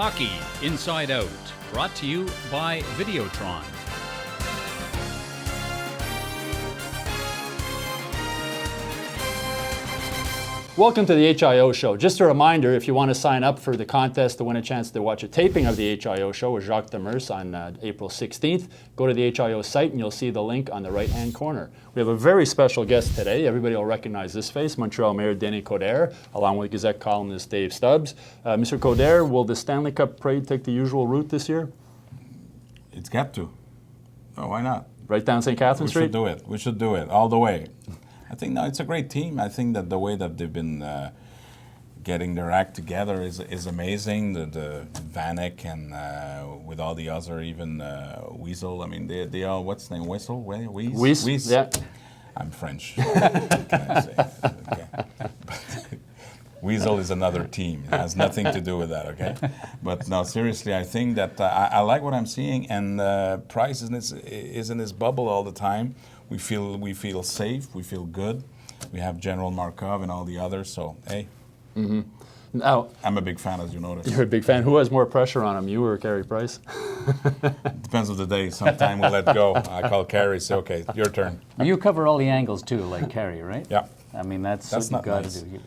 Hockey Inside Out, brought to you by Videotron. Welcome to the HIO Show. Just a reminder, if you want to sign up for the contest to win a chance to watch a taping of the HIO Show with Jacques Demers on April 16th, go to the HIO site and you'll see the link on the right-hand corner. We have a very special guest today. Everybody will recognize this face, Montreal Mayor Denis Coderre, along with Gazette columnist Dave Stubbs. Mr. Coderre, will the Stanley Cup parade take the usual route this year? It's got to. Oh, why not? Right down St. Catherine Street? We should do it. We should do it all the way. I think no, it's a great team. I think that the way that they've been getting their act together is amazing. The Vanek and with all the other, even Weasel. I mean, they all, what's his name? Whistle? Wease? Yeah. I'm French. What can I say? Okay. Weasel is another team. It has nothing to do with that, okay? But no, seriously, I think that I like what I'm seeing, and Price is in his bubble all the time. We feel safe, we feel good. We have General Markov and all the others, so hey. Mm-hmm. Now, I'm a big fan, as you noticed. You're a big fan. Who has more pressure on him, you or Carey Price? Depends on the day. Sometimes we'll let go. I call Carey, say, okay, your turn. You cover all the angles too, like Carey, right? Yeah. I mean, that's what not you got nice. to do.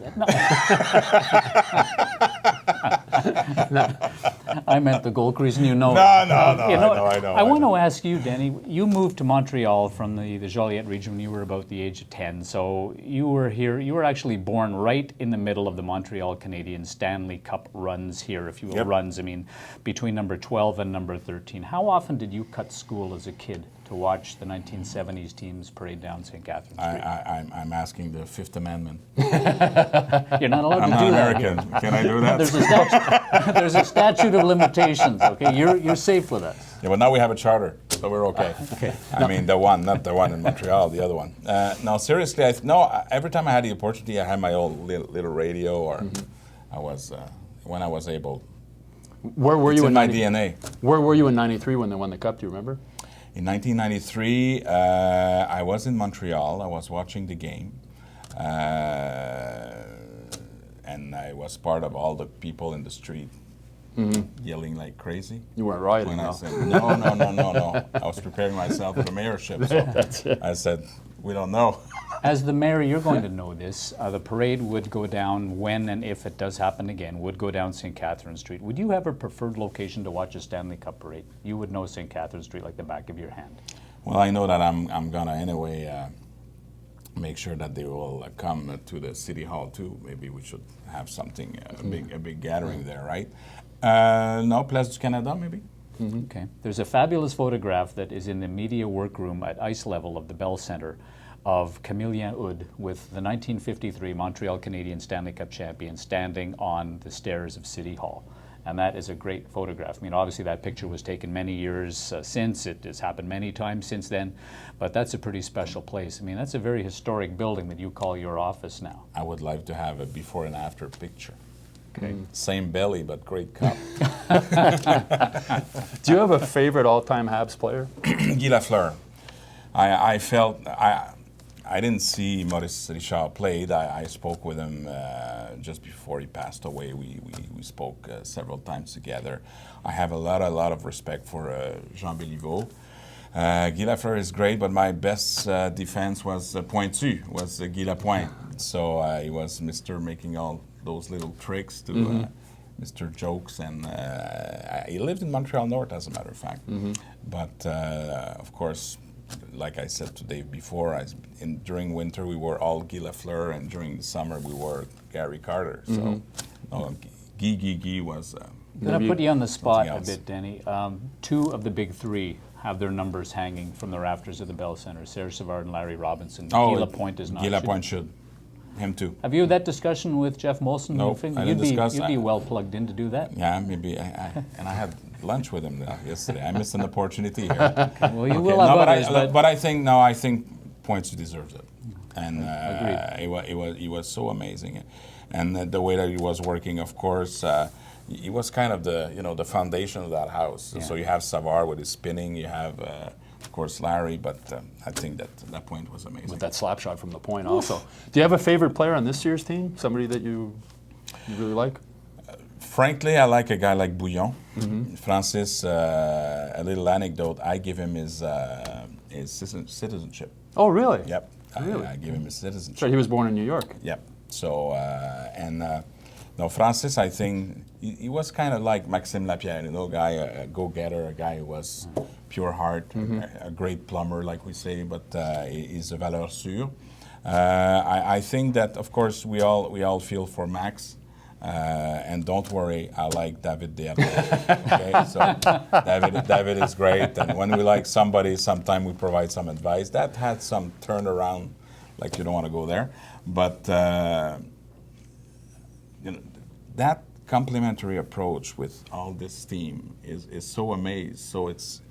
No. I meant the goal crease, and you know. No, I know. I want to ask you, Denny. You moved to Montreal from the Joliette region when you were about the age of 10. So you were here. You were actually born right in the middle of the Montreal Canadiens Stanley Cup runs here, if you will. Yep. Runs. I mean, between number 12 and number 13. How often did you cut school as a kid to watch the 1970s teams parade down St. Catherine Street? I'm asking the Fifth Amendment. You're not allowed I'm to not do American. that. Can I do that? There's a statute of limitations. Okay, you're safe with us. Yeah, but now we have a charter, so we're okay. Okay. I mean, the one, not the one in Montreal, the other one. No, seriously, every time I had the opportunity, I had my own little radio, or I was, when I was able. Where were you in in my DNA. Where were you in '93 when they won the Cup? Do you remember? In 1993, I was in Montreal. I was watching the game. And I was part of all the people in the street yelling like crazy. You weren't rioting, When I though. said, no. I was preparing myself for the mayorship, so That's it. I said, we don't know. As the mayor, you're going to know this. The parade would go down when and if it does happen again, would go down St. Catherine Street. Would you have a preferred location to watch a Stanley Cup parade? You would know St. Catherine Street like the back of your hand. Well, I know that I'm gonna anyway make sure that they will come to the city hall too. Maybe we should have something, a big gathering there, right? No, Place du Canada, maybe? Okay. There's a fabulous photograph that is in the media workroom at ice level of the Bell Centre of Camillien Hood with the 1953 Montreal Canadiens Stanley Cup champion standing on the stairs of City Hall. And that is a great photograph. I mean, obviously that picture was taken many years since. It has happened many times since then. But that's a pretty special place. I mean, that's a very historic building that you call your office now. I would like to have a before and after picture. Okay. Same belly, but great cup. Do you have a favorite all-time Habs player? Guy Lafleur. I felt I didn't see Maurice Richard played. I spoke with him just before he passed away. We spoke several times together. I have a lot of respect for Jean Béliveau. Guy Lafleur is great, but my best defense was Pointu, was Guy Lapointe. So he was Mr. making all those little tricks to Mr. Jokes, and he lived in Montreal North, as a matter of fact. But of course, like I said to Dave before, during winter we wore all Guy Lafleur, and during the summer we wore Gary Carter. So Guy was. I'm going to put you on the spot a else. bit, Denny. Two of the big three have their numbers hanging from the rafters of the Bell Centre, Serge Savard and Larry Robinson. Guy Lapointe is not. Guy Lapointe should. Him too. Have you had that discussion with Jeff Molson? No, I didn't discuss. You'd be well plugged in to do that. Yeah, maybe. And I had lunch with him yesterday. I missed an opportunity here. Well, you will have others, but I think Pointu deserves it. And agreed. he was so amazing, and the way that he was working, of course. He was kind of the foundation of that house. Yeah. So you have Savard with his spinning. You have. Of course, Larry, but I think that point was amazing. With that slap shot from the point also. Do you have a favorite player on this year's team? Somebody that you really like? Frankly, I like a guy like Bouillon. Francis, a little anecdote, I give him his citizenship. Oh, really? Yep. Really? I give him his citizenship. So he was born in New York. Yep. So, no, Francis, I think, he was kind of like Maxime Lapierre, you know, a go-getter, a guy who was pure heart, a great plumber, like we say, but he's a valeur sûre. I think that, of course, we all feel for Max. And don't worry, I like David Desharnais. Okay, so David is great, and when we like somebody, sometimes we provide some advice. That had some turnaround, like you don't want to go there, but you know, that complementary approach with all this team is so amazing. So it's,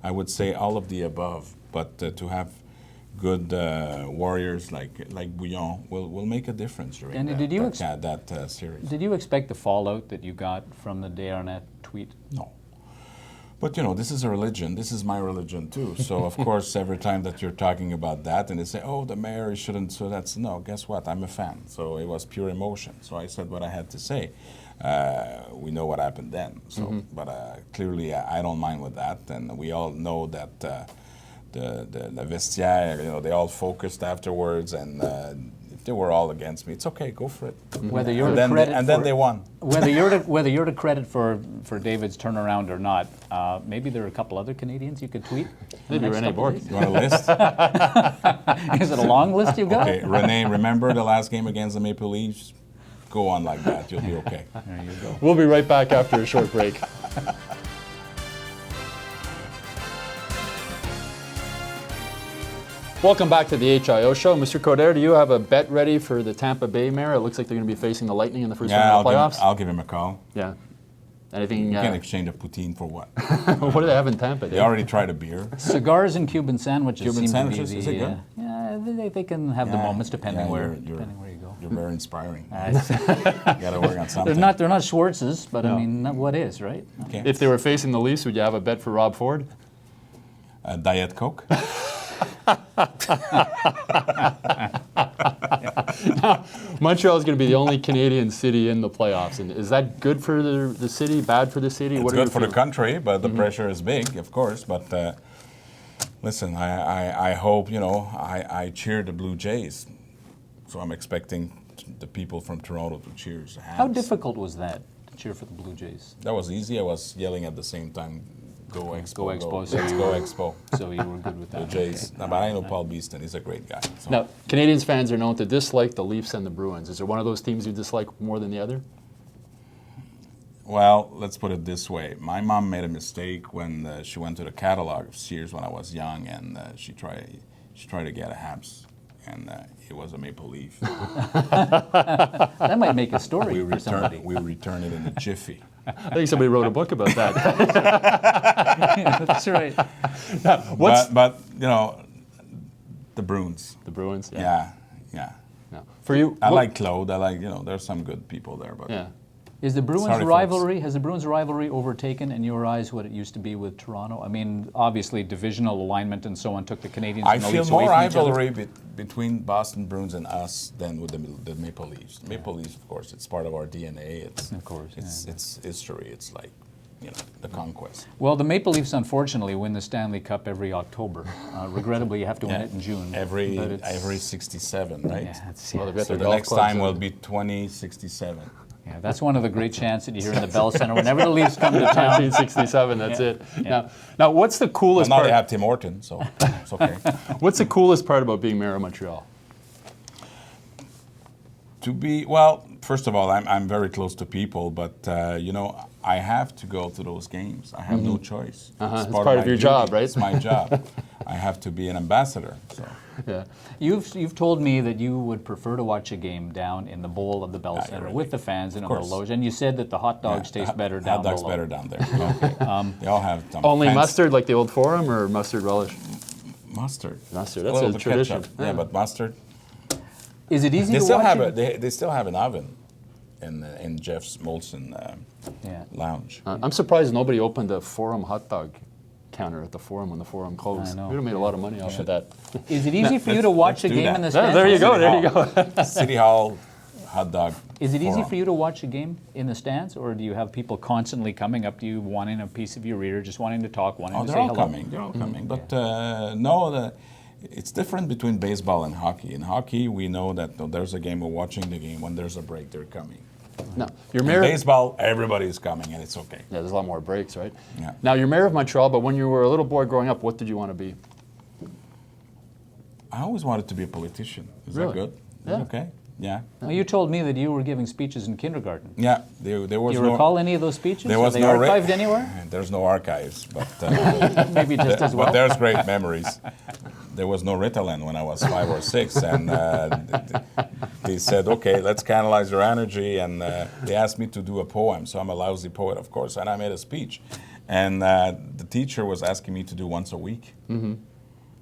I would say, all of the above, but to have good warriors like Bouillon will make a difference during that series. Did you expect the fallout that you got from the Desharnais tweet? No. But, you know, this is a religion. This is my religion, too. So, of course, every time that you're talking about that and they say, oh, the mayor shouldn't, so that's, no, guess what? I'm a fan. So it was pure emotion. So I said what I had to say. We know what happened then. So, but clearly I don't mind with that. And we all know that the vestiaire, you know, they all focused afterwards, and if they were all against me, it's okay, go for it. Whether you're and the then credit then they won. Whether you're the credit for David's turnaround or not, maybe there are a couple other Canadians you could tweet. Maybe Rene Bourque. You want a list? Is it a long list you've got? Okay, Rene, remember the last game against the Maple Leafs? Go on like that, you'll be okay. There you go. We'll be right back after a short break. Welcome back to the HIO show. Mr. Coderre, do you have a bet ready for the Tampa Bay Mayor? It looks like they're going to be facing the Lightning in the first round of the playoffs. I'll give him a call. Yeah. Anything? You can exchange a poutine for what? What do they have in Tampa? They already tried a beer. Cigars and Cuban sandwiches. Cuban seem sandwiches, to be is it good? Yeah, they can have the moments depending where you go. You're very inspiring. You got to work on something. They're not Schwartz's, but I mean, what is, right? Okay. If they were facing the Leafs, would you have a bet for Rob Ford? Diet Coke. Montreal is going to be the only Canadian city in the playoffs, and is that good for the city? Bad for the city? It's good for the country, but the pressure is big, of course. But listen, I hope, you know, I cheer the Blue Jays, so I'm expecting the people from Toronto to cheer the Habs. How difficult was that to cheer for the Blue Jays? That was easy. I was yelling at the same time. Go Expo. Go Expo. Let's go Expo. So you were good with that. The Jays. Okay. No, but I know Paul Beeston. He's a great guy. So. Now, Canadiens fans are known to dislike the Leafs and the Bruins. Is there one of those teams you dislike more than the other? Well, let's put it this way. My mom made a mistake when she went to the catalog of Sears when I was young, and she tried to get a Habs, and it was a Maple Leaf. That might make a story for somebody. We returned it in a jiffy. I think somebody wrote a book about that. Yeah, that's right. But you know, the Bruins. The Bruins? Yeah. For you, I like Claude. I like, you know, there's some good people there, but yeah. Is the Bruins Sorry, rivalry, has the Bruins rivalry overtaken in your eyes what it used to be with Toronto? I mean, obviously divisional alignment and so on took the Canadiens I and the feel Leafs more away from each other. rivalry between Boston Bruins and us than with the Maple Leafs. The Maple Leafs, of course, it's part of our DNA. It's Of course, it's history. It's like, you know, the conquest. Well, the Maple Leafs unfortunately win the Stanley Cup every October. Regrettably, you have to win it in June. Every 67, right? Yeah, it's, Well, they've got So their the golf next clubs time in. will be 2067. yeah, that's one of the great chants that you hear in the Bell Center whenever the Leafs come to town. 1967, that's it. Yeah. Now, what's the coolest Well, now part? they have Tim Horton, so it's okay. What's the coolest part about being mayor of Montreal? Well, first of all, I'm very close to people, but you know, I have to go to those games. I have no choice. It's part of your job, right? It's my job. I have to be an ambassador. So. Yeah. You've told me that you would prefer to watch a game down in the bowl of the Bell Center with the fans and on the course. loge, and you said that the hot dogs taste better down Hot dogs below. better down there. They all have some Only fancy- mustard, like the old Forum, or mustard relish? Mustard. Mustard, A that's little a bit tradition. ketchup. Yeah, but mustard. Is it easy They to still watch have it? they still have an oven in Jeff's Molson Yeah. lounge. I'm surprised nobody opened a Forum hot dog counter at the Forum when the Forum closed. I know. We would have made a lot of money off of that. Is it easy for you to watch a let's do game that. in the stands? There you go, City there you Hall. go. City Hall hot dog. Is it easy forearm. for you to watch a game in the stands, or do you have people constantly coming up to you, wanting a piece of your ear, just wanting to talk, wanting to They're say all hello? coming. They're all coming. But no, it's different between baseball and hockey. In hockey, we know that there's a game, we're watching the game. When there's a break, they're coming. No, you're In mayor. baseball, everybody's coming, and it's okay. Yeah, there's a lot more breaks, right? Yeah. Now, you're mayor of Montreal, but when you were a little boy growing up, what did you want to be? I always wanted to be a politician. Is Really? that good? Is Yeah. that okay? Yeah. Well, you told me that you were giving speeches in kindergarten. Yeah. There was Do you no. recall any of those speeches? There was Are they no archived anywhere? There's no archives, but Maybe just as well. but there's great memories. There was no Ritalin when I was 5 or 6, and they said, "Okay, let's canalize your energy." And they asked me to do a poem, so I'm a lousy poet, of course, and I made a speech. And the teacher was asking me to do once a week.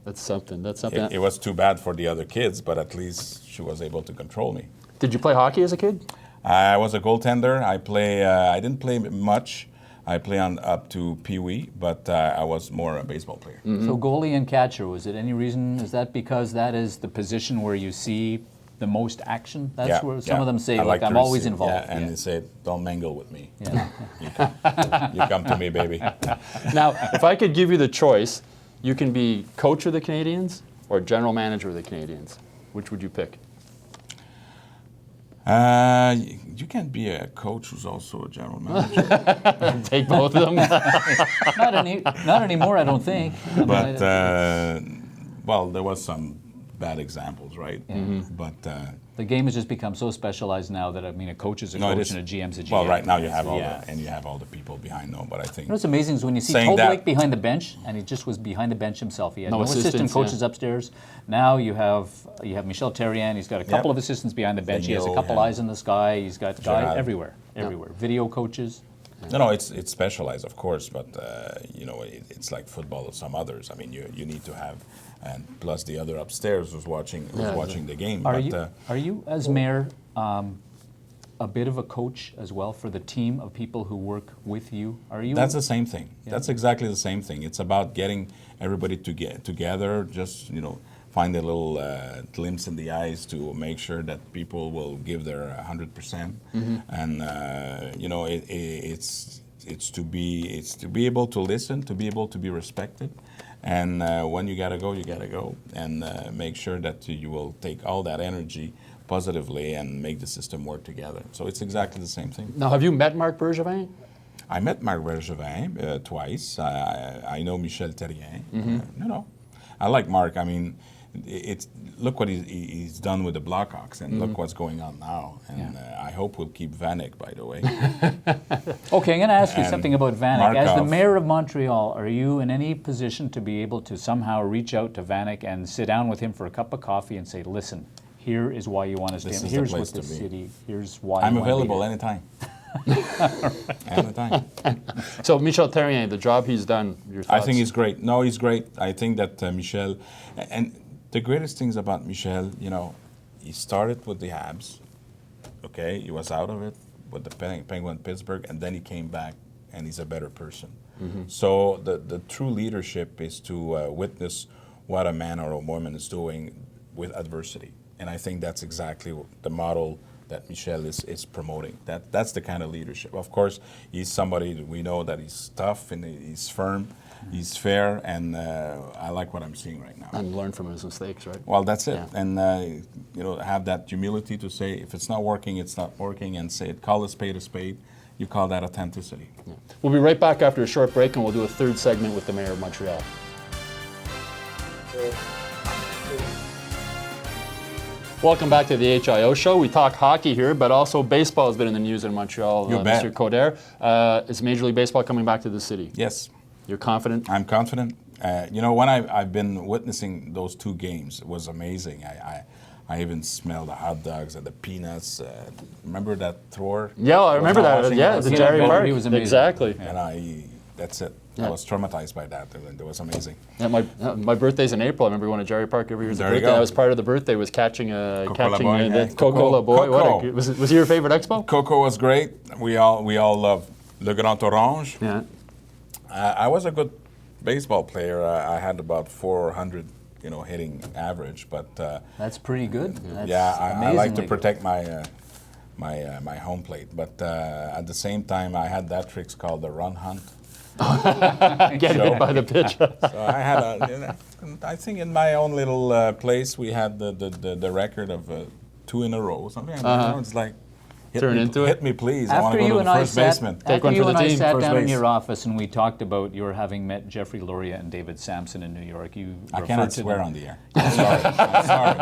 That's something. That's something. It was too bad for the other kids, but at least she was able to control me. Did you play hockey as a kid? I was a goaltender. I didn't play much. I play on up to Pee Wee, but I was more a baseball player. So goalie and catcher, was it any reason? Is that because that is the position where you see the most action? That's where some of them say, I "Look, like I'm to always receive, involved." Yeah, and they say, "Don't mingle with me. Yeah. You come to me, baby." Now, if I could give you the choice, you can be coach of the Canadiens or general manager of the Canadiens. Which would you pick? You can't be a coach who's also a general manager. Take both of them. Not anymore, I don't think. I mean, But well, there was some bad examples, right? But the game has just become so specialized now that, I mean, a coach is a no, it coach is. and a GM's a GM. Well, right now you have all Yeah. and you have all the people behind them. But I think You know what's amazing is when you see Saying Tolbert that- behind the bench, and he just was behind the bench himself. He had No no assistant assistants, coaches yeah. upstairs. Now you have Michel Terrien. He's got a couple Yep. of assistants behind the bench. He has a Vigneault, couple yeah. eyes in the sky. He's got guys Gerard. everywhere. Video coaches. no, it's specialized, of course, but it's like football or some others. I mean, you need to have, and plus the other upstairs was watching the game. Are you as mayor a bit of a coach as well for the team of people who work with you? Are you? That's the same thing. That's exactly the same thing. It's about getting everybody to get together. Just find a little glimpse in the eyes to make sure that people will give their 100%. And it's to be able to listen, to be able to be respected. And when you gotta go, you gotta go, and make sure that you will take all that energy positively and make the system work together. So it's exactly the same thing. Now, have you met Marc Bergevin? I met Marc Bergevin twice. I know Michel Terrien. I like Marc. I mean, look what he's done with the Blackhawks, and look what's going on now. And I hope we'll keep Vanek, by the way. Okay, I'm going to ask you And something about Vanek. As the Markov. mayor of Montreal, are you in any position to be able to somehow reach out to Vanek and sit down with him for a cup of coffee and say, "Listen, here is why you want to stay. This is the Here's place what the to be." city. Here's why I'm you wanna be available here." anytime. Anytime. So, Michel Terrien, the job he's done, your thoughts? I think he's great. No, he's great. I think that Michel, and the greatest things about Michel, he started with the Habs. Okay, he was out of it with the Penguin Pittsburgh, and then he came back, and he's a better person. So the true leadership is to witness what a man or a woman is doing with adversity, and I think that's exactly the model that Michel is promoting. That's the kind of leadership. Of course, he's somebody that we know that he's tough and he's firm, he's fair, and I like what I'm seeing right now. And learn from his mistakes, right? Well, that's it. Yeah. And have that humility to say if it's not working, it's not working, and say it. Call a spade a spade. You call that authenticity. We'll be right back after a short break, and we'll do a third segment with the mayor of Montreal. Welcome back to the HIO show. We talk hockey here, but also baseball has been in the news in Montreal. You bet. Mr. Coderre, is Major League Baseball coming back to the city? Yes, You're confident? I'm confident. When I've been witnessing those two games, it was amazing. I even smelled the hot dogs and the peanuts. Remember that thrower? Yeah, I remember Was not that. watching Yeah, it? the Yeah, Jerry he Park. was amazing. Exactly. And that's it. Yeah. I was traumatized by that. It was amazing. Yeah, my birthday's in April. I remember going to Jerry Park every year as a There you birthday. go. That was part of the birthday was catching Coco La catching Boy, the yeah. Coco La Boy. Coco. Was it your favorite expo? Coco was great. We all love Le Grand Orange. Yeah. I was a good baseball player. I had about 400, hitting average. But That's pretty good. That's I like to amazingly protect my my home plate. But at the same time, I had that tricks called the run hunt. Get hit by the pitch. So I had I think in my own little place we had the record of 2 in a row. Something like that. It's like hit me please. I want to go to the first baseman. Take one for the team. Sat First down in base. your office and we talked about your having met Jeffrey Loria and David Sampson in New York. You I referred cannot to swear them. on the air. I'm sorry. I'm sorry.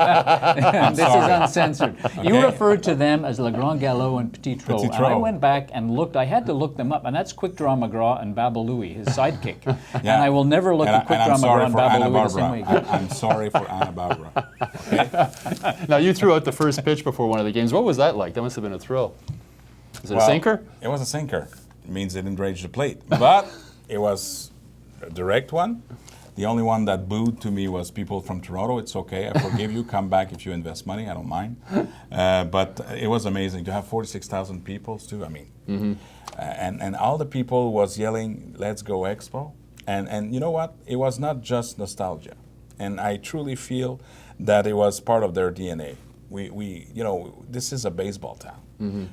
I'm This sorry. is uncensored. You Okay. referred to them as Le Grand Galop and Petit Trot. Petit And I Trot. went back and looked. I had to look them up, and that's Quick Draw McGraw and Babalouie, his sidekick. And I will never look at Quick Draw I'm McGraw sorry and for Anna Babalouie the same way Barbara. again. I'm sorry for Anna Barbara. Okay? Now, you threw out the first pitch before one of the games. What was that like? That must have been a thrill. Is it a Well, sinker? It was a sinker. It means it didn't range the plate. But it was a direct one. The only one that booed to me was people from Toronto. It's okay. I forgive you. Come back if you invest money. I don't mind. But it was amazing to have 46,000 people too. I mean, and all the people was yelling, "Let's go Expo!" And you know what? It was not just nostalgia. And I truly feel that it was part of their DNA. We this is a baseball town.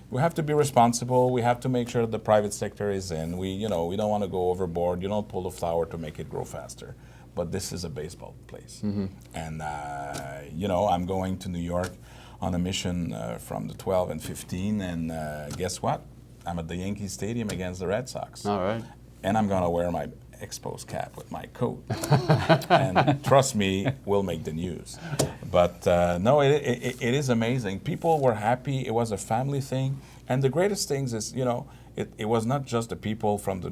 We have to be responsible. We have to make sure the private sector is in. We don't want to go overboard. You don't pull the flower to make it grow faster. But this is a baseball place. And, I'm going to New York on a mission from the 12 and 15. And guess what? I'm at the Yankee Stadium against the Red Sox. All right. And I'm going to wear my Expos cap with my coat. And trust me, we'll make the news. But no, it is amazing. People were happy. It was a family thing. And the greatest things is, it was not just the people from the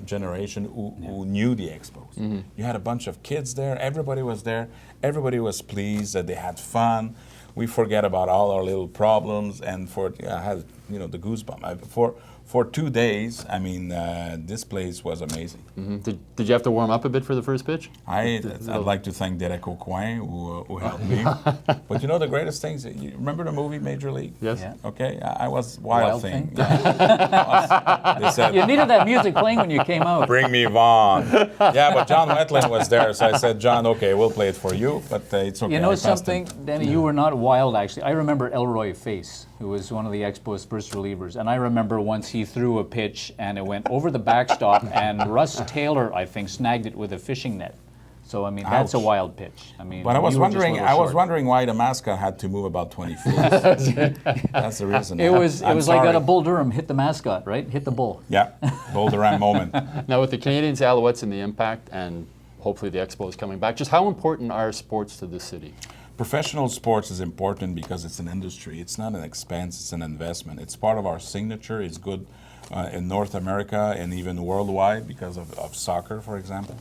generation who knew the Expos. You had a bunch of kids there. Everybody was there. Everybody was pleased that they had fun. We forget about all our little problems. And I had, the goosebump. For 2 days, I mean, this place was amazing. Did you have to warm up a bit for the first pitch? I'd like to thank Derek Aucoin, who helped me. But the greatest things, you remember the movie Major League? Yes. Yeah. Okay, I was Wild Thing. Thing? Yeah. They said, You needed that music playing when you came out. bring me Vaughn. Yeah, but John Wetland was there, so I said, John, okay, we'll play it for you, but it's okay. You know I passed something, him. Danny, you were not wild actually. I remember Elroy Face, who was one of the Expos' first relievers, and I remember once he threw a pitch and it went over the backstop and Russ Taylor, I think, snagged it with a fishing net. So I mean, that's a Ouch. wild pitch. I mean, But I was you were just a wondering, little I was short. wondering why the mascot had to move about 20 feet. That's the reason. It was I'm like sorry. at a Bull Durham hit the mascot, right? Hit the bull. Yeah, Bull Durham moment. Now, with the Canadiens, Alouettes, and the Impact, and hopefully the Expos coming back, just how important are sports to the city? Professional sports is important because it's an industry. It's not an expense, it's an investment. It's part of our signature. It's good in North America and even worldwide because of soccer, for example.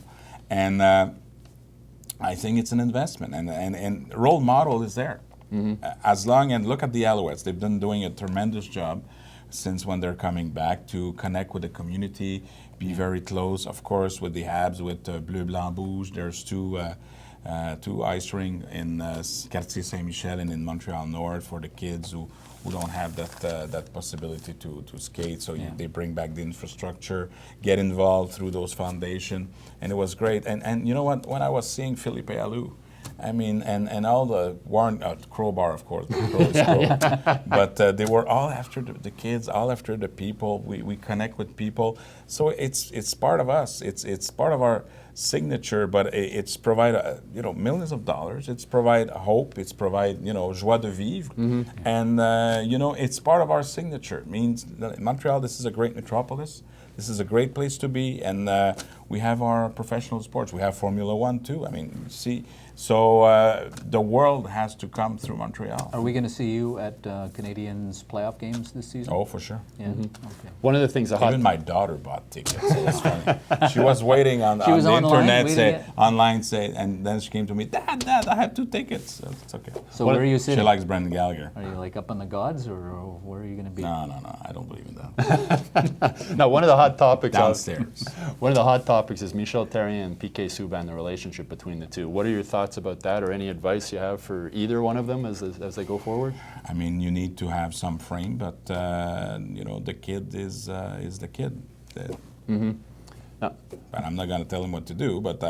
And I think it's an investment. And role model is there. As long, and look at the Alouettes. They've been doing a tremendous job since when they're coming back to connect with the community, be very close, of course, with the Habs, with Bleu Blanc Rouge. There's two ice ring in Quartier Saint-Michel and in Montreal North for the kids who don't have that possibility to skate. So they bring back the infrastructure, get involved through those foundations, and it was great. And you know what? When I was seeing Philippe Alou, I mean, and all the Warren Crowbar, of course, the Crow is Crow. But they were all after the kids, all after the people. We connect with people, so it's part of us. It's part of our signature. But it's provide millions of dollars. It's provide hope. It's provide joie de vivre, and it's part of our signature. It means that in Montreal, this is a great metropolis. This is a great place to be, and we have our professional sports. We have Formula One too. I mean, see. So the world has to come through Montreal. Are we going to see you at Canadiens playoff games this season? Oh, for sure. Yeah. Okay. One of the things, Even my daughter bought tickets. It's funny. She was waiting on, She was the online internet, waiting and then she came to me, Dad, I have 2 tickets. So it's okay. So where are you sitting? She likes Brendan Gallagher. Are you like up on the gods, or where are you going to be? No, I don't believe in that. now, one of the hot topics Downstairs. One of the hot topics is Michel Therrien and Piquet Subban, the relationship between the two. What are your thoughts about that, or any advice you have for either one of them as they go forward? I mean, you need to have some frame, but the kid is the kid. No. But I'm not going to tell him what to do. But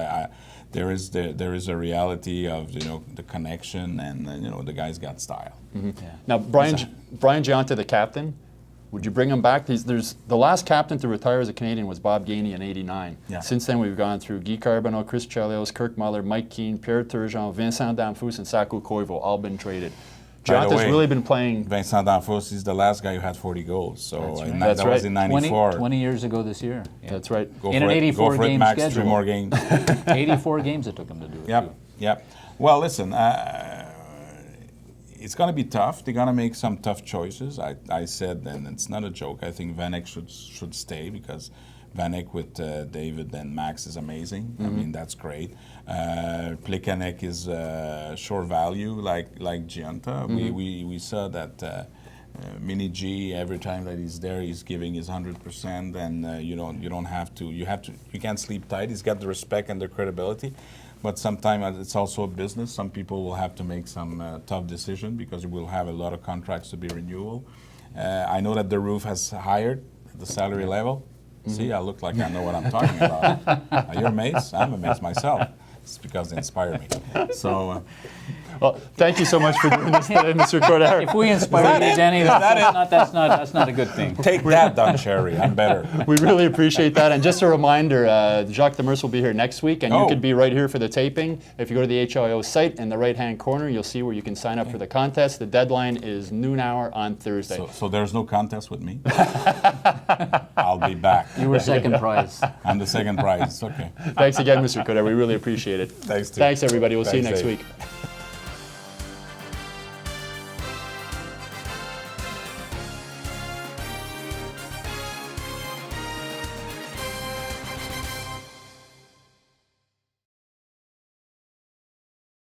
there is a reality of the connection, and the guy's got style. Yeah. Now Brian Giunta, the captain, would you bring him back? There's the last captain to retire as a Canadian was Bob Gainey in '89. Yeah. Since then we've gone through Guy Carbonneau, Chris Chelios, Kirk Muller, Mike Keane, Pierre Turgeon, Vincent Damphousse, and Saku Koivu, all been traded. Giunta's really been playing. Vincent Damphousse is the last guy who had 40 goals. So That's that right. was in '94. 20 years ago this year. Yeah. That's right. Go In for an it. 84 Go for it, game Max. schedule. 3 more games. 84 games it took him to do it. Yep. Too. Yep. Well, listen. It's going to be tough. They're going to make some tough choices. I said, and it's not a joke, I think Vanek should stay because Vanek with David and Max is amazing. I mean, that's great. Plekanec is short value like Giunta. We saw that Mini G, every time that he's there, he's giving his 100%, and you can't sleep tight. He's got the respect and the credibility. But sometimes it's also a business. Some people will have to make some tough decisions because we'll have a lot of contracts to be renewal. I know that the Roof has hired at the salary level. See, I look like I know what I'm talking about. You're amazed? I'm amazed myself. It's because they inspire me. So, Well, thank you so much for doing this today, Mr. Coderre. If we inspire you, Denny, that's not a good thing. take that, Don Cherry. I'm better. We really appreciate that. And just a reminder, Jacques Demers will be here next week, and you could be right here for the taping. If you go to the HIO site in the right-hand corner, you'll see where you can sign up for the contest. The deadline is noon hour on Thursday. So there's no contest with me? I'll be back. You were second prize. I'm the second prize. Okay. Thanks again, Mr. Coderre. We really appreciate it. Thanks, Steve. Thanks, everybody. We'll see you Thanks, next Dave. week.